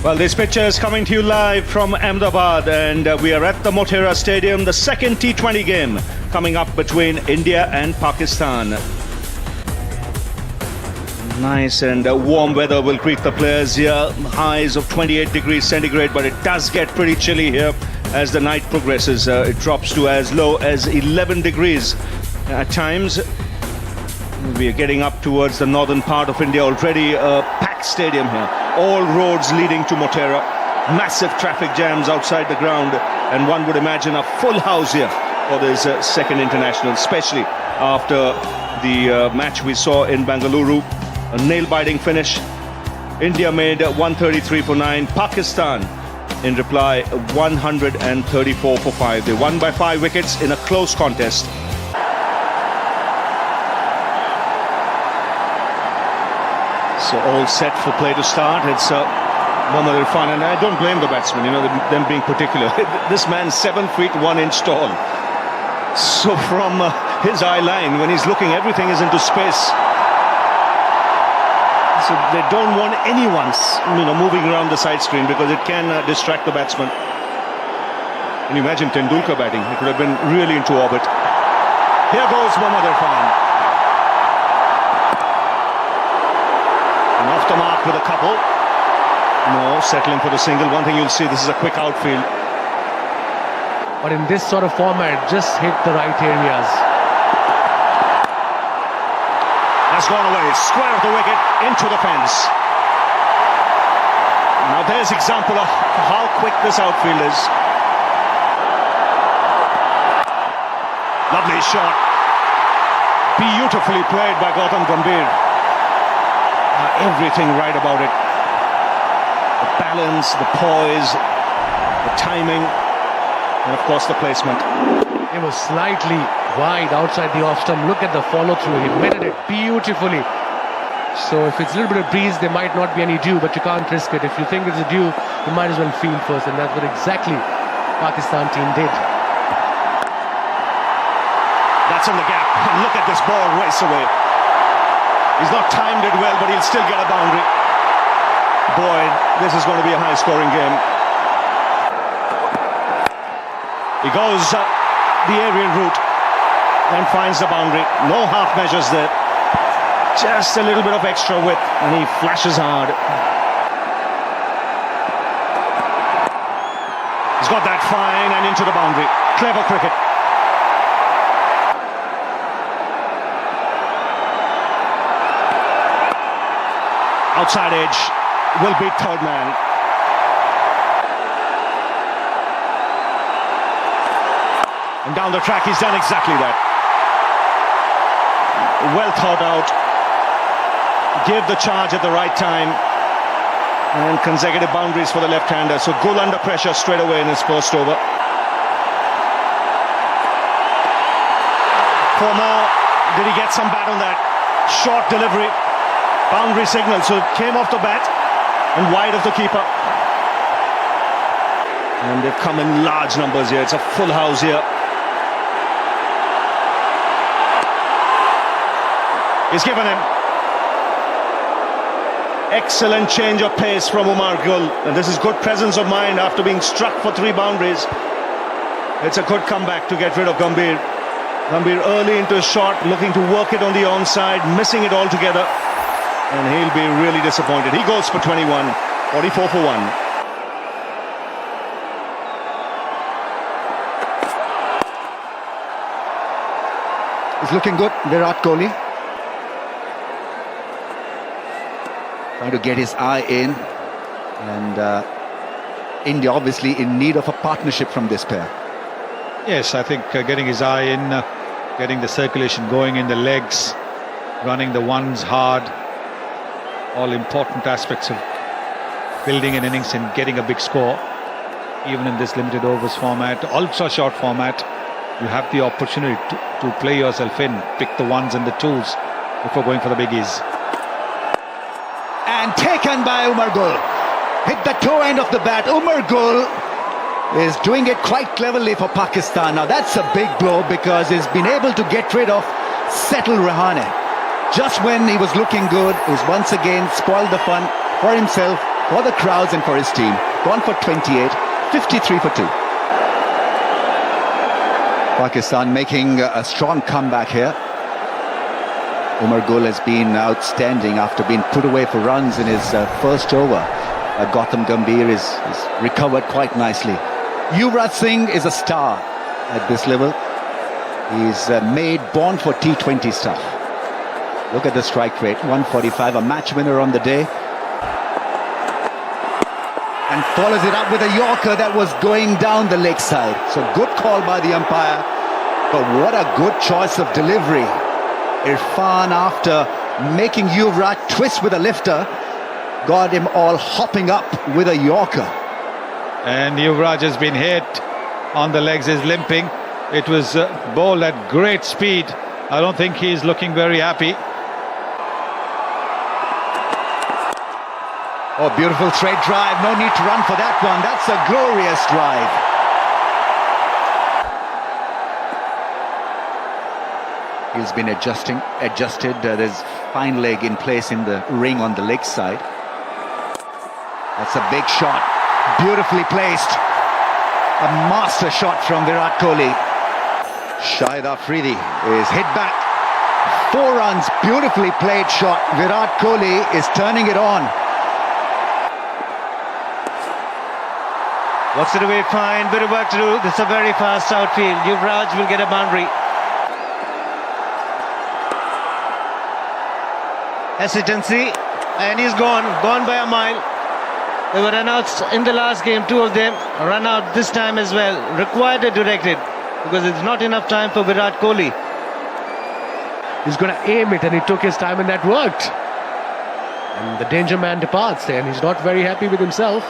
Well, this picture is coming to you live from Ahmedabad, and we are at the Motera Stadium, the second T20 game coming up between India and Pakistan. Nice and warm weather will greet the players here. Highs of 28 degrees centigrade, but it does get pretty chilly here as the night progresses. It drops to as low as 11 degrees at times. We are getting up towards the northern part of India already. A packed stadium here. All roads leading to Motera. Massive traffic jams outside the ground. And one would imagine a full house here for this second international, especially after the match we saw in Bengaluru. A nail-biting finish. India made 133 for 9. Pakistan, in reply, 134 for 5. They won by 5 wickets in a close contest. So all set for play to start. It's Mohammad Irfan, and I don't blame the batsmen, you know, them being particular. This man's 7 feet 1 inch tall. So from his eye line, when he's looking, everything is into space. So they don't want anyone, moving around the side screen because it can distract the batsman. Can you imagine Tendulkar batting? It would have been really into orbit. Here goes Mohammad Irfan. And off the mark with a couple. No, settling for the single. One thing you'll see, this is a quick outfield. But in this sort of format, just hit the right areas. Has gone away, square of the wicket, into the fence. Now there's example of how quick this outfield is. Lovely shot. Beautifully played by Gautam Gambhir. Everything right about it. The balance, the poise, the timing, and of course the placement. It was slightly wide outside the off stump. Look at the follow through. He meted it beautifully. So if it's a little bit of breeze, there might not be any dew, but you can't risk it. If you think it's a dew, you might as well field first, and that's what exactly Pakistan team did. That's in the gap, and look at this ball race away. He's not timed it well, but he'll still get a boundary. Boy, this is going to be a high-scoring game. He goes the aerial route and finds the boundary. No half measures there. Just a little bit of extra width, and he flashes hard. He's got that fine and into the boundary. Clever cricket. Outside edge will beat third man. And down the track he's done exactly that. Well thought out. Gave the charge at the right time. And consecutive boundaries for the left-hander. So Gul under pressure straight away in his first over. 4 more. Did he get some bat on that? Short delivery. Boundary signal, so it came off the bat and wide of the keeper. And they've come in large numbers here. It's a full house here. He's given him. Excellent change of pace from Umar Gul. And this is good presence of mind after being struck for 3 boundaries. It's a good comeback to get rid of Gambhir. Gambhir early into his shot, looking to work it on the onside, missing it altogether. And he'll be really disappointed. He goes for 21, 44 for 1. He's looking good, Virat Kohli. Trying to get his eye in. And India obviously in need of a partnership from this pair. Yes, I think getting his eye in, getting the circulation going in the legs, running the ones hard. All important aspects of building an innings and getting a big score. Even in this limited overs format, ultra short format, you have the opportunity to play yourself in, pick the ones and the twos before going for the biggies. And taken by Umar Gul. Hit the toe end of the bat. Umar Gul is doing it quite cleverly for Pakistan. Now that's a big blow because he's been able to get rid of Settle Rahane. Just when he was looking good, he's once again spoiled the fun for himself for the crowds and for his team. Gone for 28, 53 for 2. Pakistan making a strong comeback here. Umar Gul has been outstanding after being put away for runs in his first over. Gautam Gambhir is recovered quite nicely. Yuvraj Singh is a star at this level. He's born for T20 stuff. Look at the strike rate, 145, a match winner on the day. And follows it up with a Yorker that was going down the leg side. So good call by the umpire, but what a good choice of delivery. Irfan, after making Yuvraj twist with a lifter, got him all hopping up with a Yorker. And Yuvraj has been hit on the legs, is limping. It was bowled at great speed. I don't think he's looking very happy. Oh, beautiful straight drive. No need to run for that one. That's a glorious drive. He's been adjusted. There's fine leg in place in the ring on the leg side. That's a big shot. Beautifully placed. A master shot from Virat Kohli. Shahid Afridi is hit back. 4 runs. Beautifully played shot. Virat Kohli is turning it on. What's it away? Fine, bit of work to do. This is a very fast outfield. Yuvraj will get a boundary. Hesitancy, and he's gone by a mile. They were run outs in the last game, 2 of them. A run out this time as well. Required a directed because it's not enough time for Virat Kohli. He's going to aim it, and he took his time, and that worked. And the danger man departs there, and he's not very happy with himself.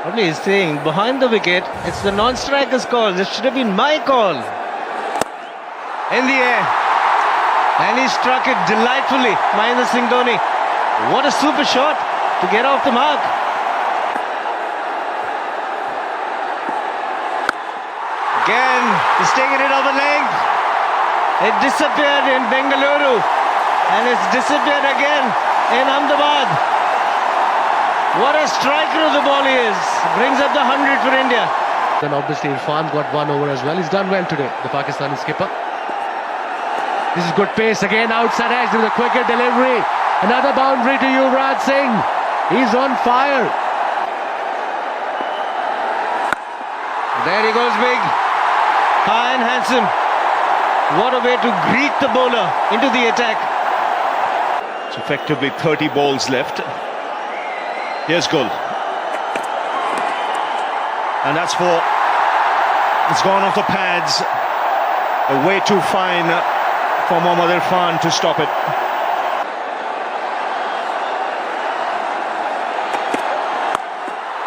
Probably he's saying behind the wicket, it's the non-striker's call. This should have been my call. In the air. And he struck it delightfully. Mahendra Singh Dhoni. What a super shot to get off the mark. Again, he's taking it over length. It disappeared in Bengaluru. And it's disappeared again in Ahmedabad. What a striker of the ball he is. Brings up the 100 for India. Then obviously Irfan got 1 over as well. He's done well today, the Pakistani skipper. This is good pace again, outside edge with a quicker delivery. Another boundary to Yuvraj Singh. He's on fire. There he goes big. High and handsome. What a way to greet the bowler into the attack. It's effectively 30 balls left. Here's Gul. And that's 4. It's gone off the pads. Way too fine for Mohammad Irfan to stop it.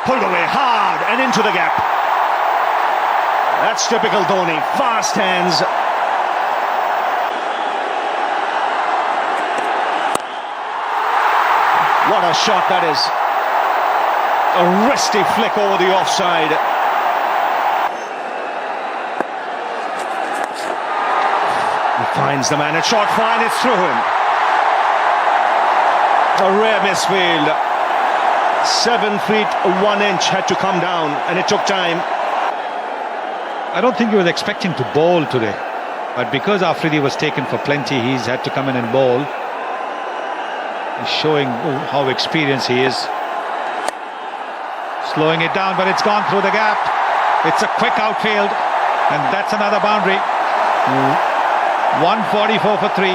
Pulled away hard and into the gap. That's typical Dhoni. Fast hands. What a shot that is. A wristy flick over the offside. He finds the man at short fine, it's through him. A rare misfield. 7 feet 1 inch had to come down, and it took time. I don't think he was expecting to bowl today, but because Afridi was taken for plenty, he's had to come in and bowl. He's showing how experienced he is. Slowing it down, but it's gone through the gap. It's a quick outfield, and that's another boundary. 144 for 3.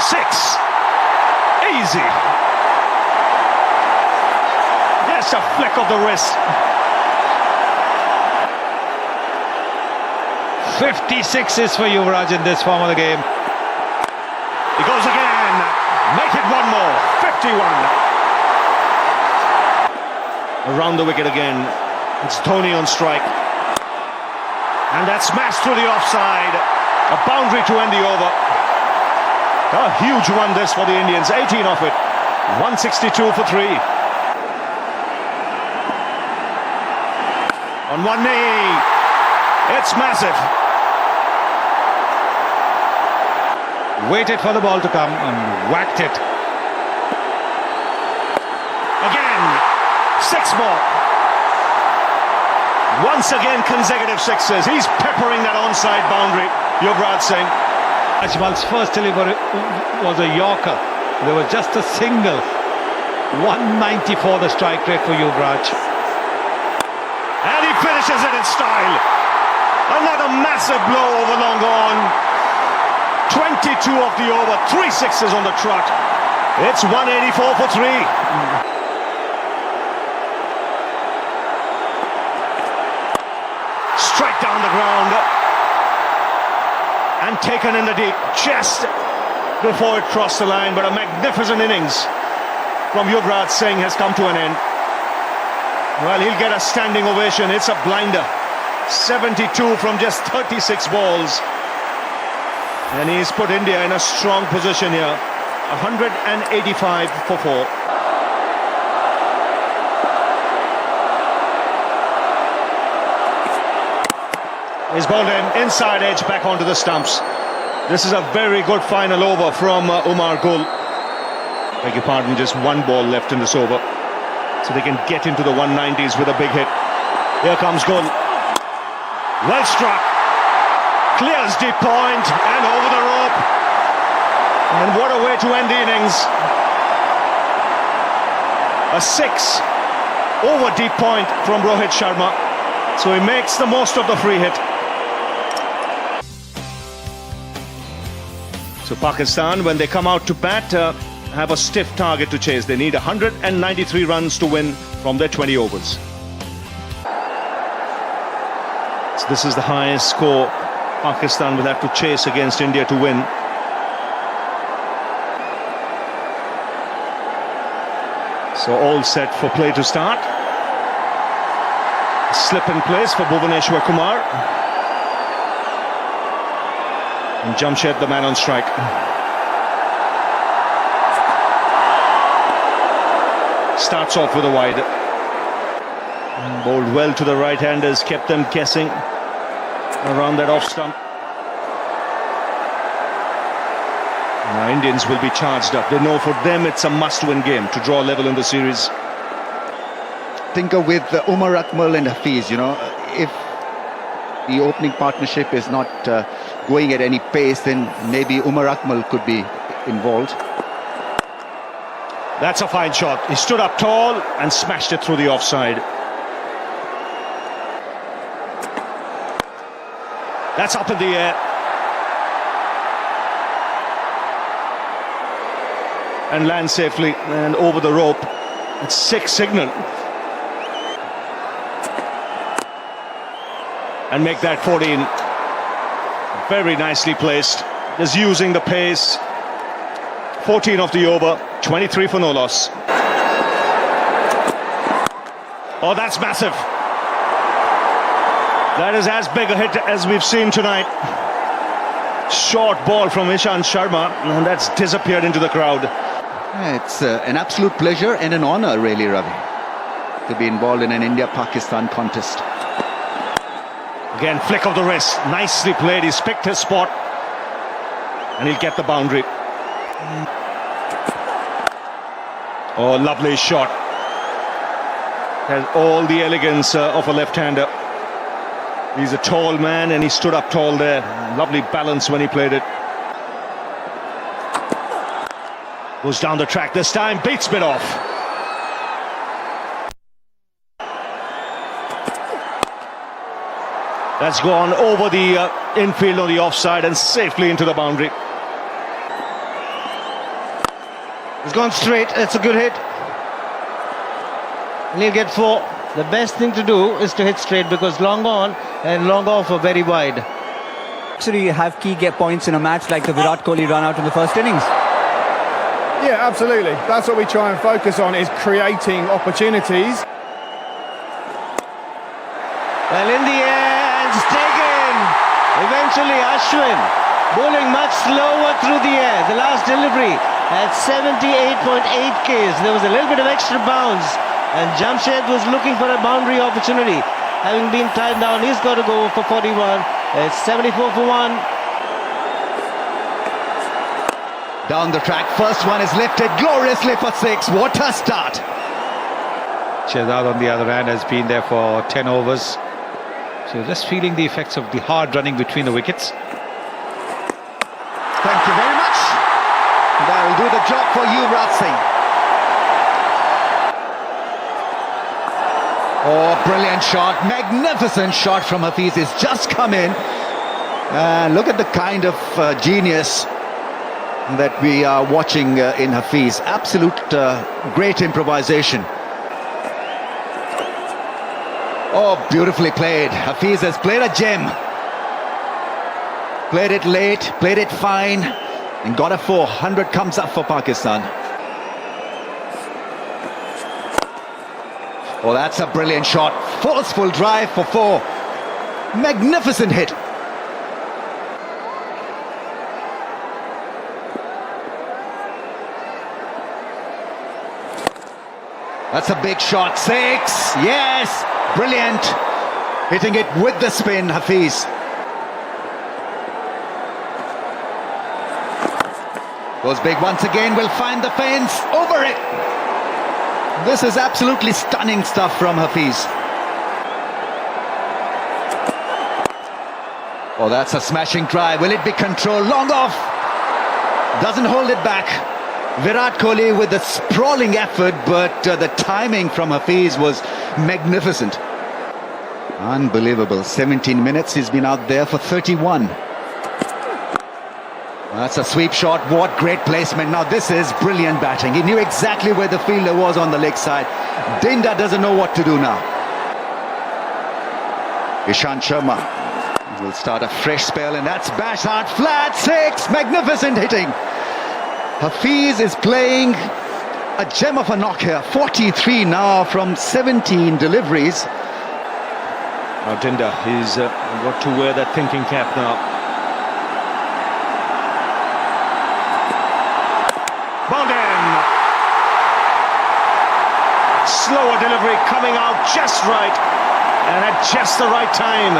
Six. Easy. Just a flick of the wrist. 56 for Yuvraj in this form of the game. He goes again. Make it 1 more. 51. Around the wicket again. It's Dhoni on strike. And that's smashed through the offside. A boundary to end the over. A huge one this for the Indians. 18 off it. 162 for 3. On one knee. It's massive. Waited for the ball to come and whacked it. Again, 6 more. Once again, consecutive sixes. He's peppering that onside boundary, Yuvraj Singh. Ajmal's first delivery was a Yorker. There was just a single. 194 the strike rate for Yuvraj. And he finishes it in style. Another massive blow over long on. 22 of the over, 3 sixes on the trot. It's 184 for 3. Straight down the ground. And taken in the deep, just before it crossed the line. But a magnificent innings from Yuvraj Singh has come to an end. Well, he'll get a standing ovation. It's a blinder. 72 from just 36 balls. And he's put India in a strong position here. 185 for 4. He's bowled in, inside edge, back onto the stumps. This is a very good final over from Umar Gul. Beg your pardon, just 1 ball left in this over. So they can get into the 190s with a big hit. Here comes Gul. Well struck. Clears deep point and over the rope. And what a way to end the innings. A 6 over deep point from Rohit Sharma. So he makes the most of the free hit. So Pakistan, when they come out to bat, have a stiff target to chase. They need 193 runs to win from their 20 overs. So this is the highest score Pakistan will have to chase against India to win. So all set for play to start. Slip in place for Bhuvaneshwar Kumar. And Jamshed, the man on strike. Starts off with a wide. And bowled well to the right-handers, kept them guessing around that off stump. Now Indians will be charged up. They know for them it's a must-win game to draw level in the series. Tinker with Umar Akmal and Hafiz, you know, if the opening partnership is not going at any pace, then maybe Umar Akmal could be involved. That's a fine shot. He stood up tall and smashed it through the offside. That's up in the air. And lands safely and over the rope. It's 6 signal. And make that 14. Very nicely placed. Just using the pace. 14 of the over, 23 for no loss. Oh, that's massive. That is as big a hit as we've seen tonight. Short ball from Ishant Sharma, and that's disappeared into the crowd. Yeah, it's an absolute pleasure and an honor, really, Ravi, to be involved in an India-Pakistan contest. Again, flick of the wrist, nicely played. He's picked his spot, and he'll get the boundary. Oh, lovely shot. Has all the elegance of a left-hander. He's a tall man and he stood up tall there. Lovely balance when he played it. Goes down the track this time, beats it off. That's gone over the infield on the offside and safely into the boundary. It's gone straight. It's a good hit. And he'll get 4. The best thing to do is to hit straight because long on and long off are very wide. Actually, you have key get points in a match like the Virat Kohli run out in the first innings. Yeah, absolutely. That's what we try and focus on, is creating opportunities. Well, in the air and it's taken. Eventually, Ashwin bowling much slower through the air. The last delivery at 78.8 Ks. There was a little bit of extra bounce. And Jamshed was looking for a boundary opportunity. Having been tied down, he's got to go for 41. It's 74 for 1. Down the track, first one is lifted gloriously for 6. What a start! Shehzad on the other hand has been there for 10 overs. So just feeling the effects of the hard running between the wickets. Thank you very much. That will do the job for you, Yuvraj Singh. Oh, brilliant shot, magnificent shot from Hafiz. He's just come in. And look at the kind of genius that we are watching in Hafiz. Absolute great improvisation. Oh, beautifully played. Hafiz has played a gem. Played it late, played it fine, and got a 400 comes up for Pakistan. Oh, that's a brilliant shot. Forceful drive for 4. Magnificent hit. That's a big shot. 6. Yes. Brilliant. Hitting it with the spin, Hafiz. Goes big once again. Will find the fence. Over it. This is absolutely stunning stuff from Hafiz. Oh, that's a smashing drive. Will it be controlled? Long off. Doesn't hold it back. Virat Kohli with a sprawling effort, but the timing from Hafiz was magnificent. Unbelievable. 17 minutes. He's been out there for 31. That's a sweep shot. What great placement. Now this is brilliant batting. He knew exactly where the fielder was on the leg side. Dinda doesn't know what to do now. Ishant Sharma will start a fresh spell, and that's bash hard flat. 6. Magnificent hitting. Hafiz is playing a gem of a knock here. 43 now from 17 deliveries. Now Dinda, he's got to wear that thinking cap now. Bowden! Slower delivery coming out just right and at just the right time.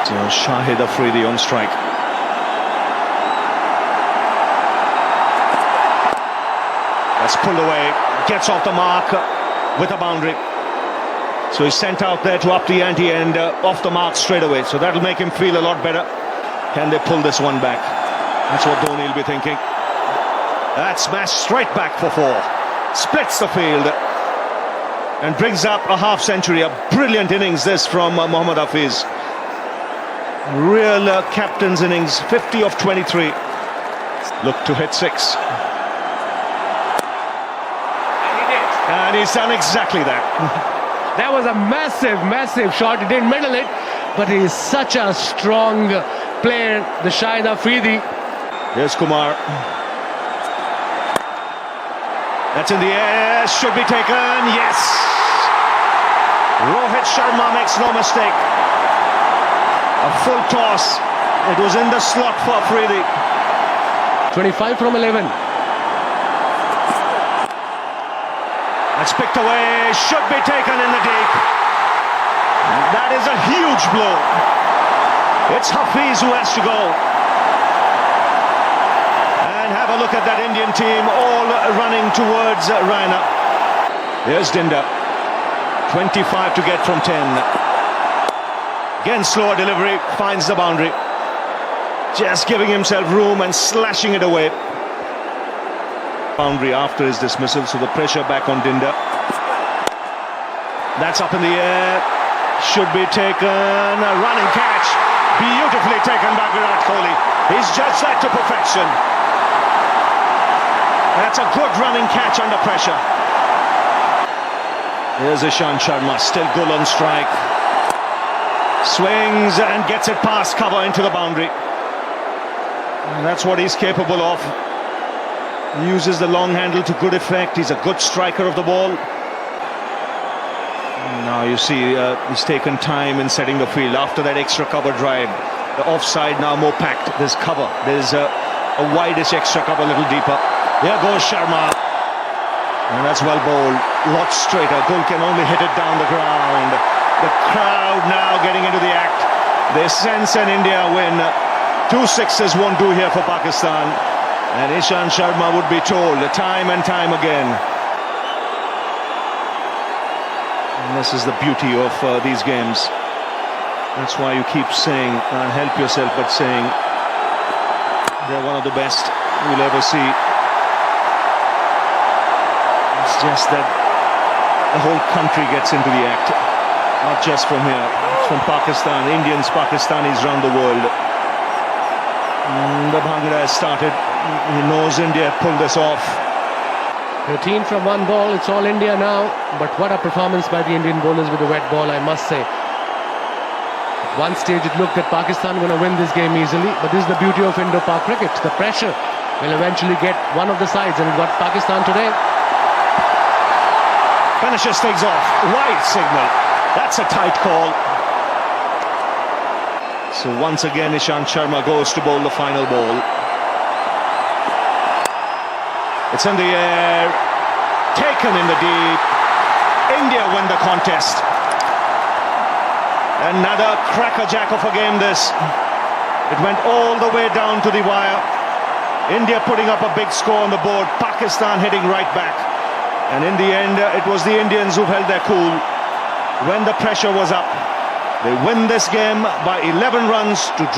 So Shahid Afridi on strike. That's pulled away, gets off the mark with a boundary. So he's sent out there to up the ante and off the mark straight away. So that'll make him feel a lot better. Can they pull this one back? That's what Dhoni will be thinking. That smash straight back for 4. Splits the field and brings up a half century. A brilliant innings this from Mohammad Hafiz. Real captain's innings, 50 of 23. Look to hit 6. And he's done exactly that. That was a massive shot. He didn't middle it, but he's such a strong player, the Shahid Afridi. Here's Kumar. That's in the air, should be taken, yes! Rohit Sharma makes no mistake. A full toss. It was in the slot for Afridi. 25 from 11. That's picked away, should be taken in the deep. That is a huge blow. It's Hafiz who has to go. And have a look at that Indian team all running towards Raina. Here's Dinda. 25 to get from 10. Again, slower delivery, finds the boundary. Just giving himself room and slashing it away. Boundary after his dismissal, so the pressure back on Dinda. That's up in the air. Should be taken. A running catch. Beautifully taken by Virat Kohli. He's judged that to perfection. That's a good running catch under pressure. Here's Ishant Sharma, still good on strike. Swings and gets it past cover into the boundary. And that's what he's capable of. He uses the long handle to good effect. He's a good striker of the ball. Now you see he's taken time in setting the field after that extra cover drive. The offside now more packed. There's cover. There's a wideish extra cover a little deeper. Here goes Sharma. And that's well bowled. Lot straighter. Goal can only hit it down the ground. The crowd now getting into the act. They sense an India win. 2 sixes won't do here for Pakistan. And Ishant Sharma would be told time and time again. And this is the beauty of these games. That's why you keep saying, can't help yourself but saying, they're one of the best we'll ever see. It's just that the whole country gets into the act. Not just from here, it's from Pakistan, Indians, Pakistanis around the world. The Bhangra has started. He knows India pulled this off. 13 from one ball, it's all India now. But what a performance by the Indian bowlers with the wet ball, I must say. At one stage it looked that Pakistan going to win this game easily, but this is the beauty of Indo-Pak cricket. The pressure will eventually get one of the sides, and it got Pakistan today. Finishes things off. Wide signal. That's a tight call. So once again Ishant Sharma goes to bowl the final ball. It's in the air, taken in the deep. India win the contest. Another crackerjack of a game this. It went all the way down to the wire. India putting up a big score on the board, Pakistan heading right back. And in the end, it was the Indians who held their cool. When the pressure was up, they win this game by 11 runs to draw.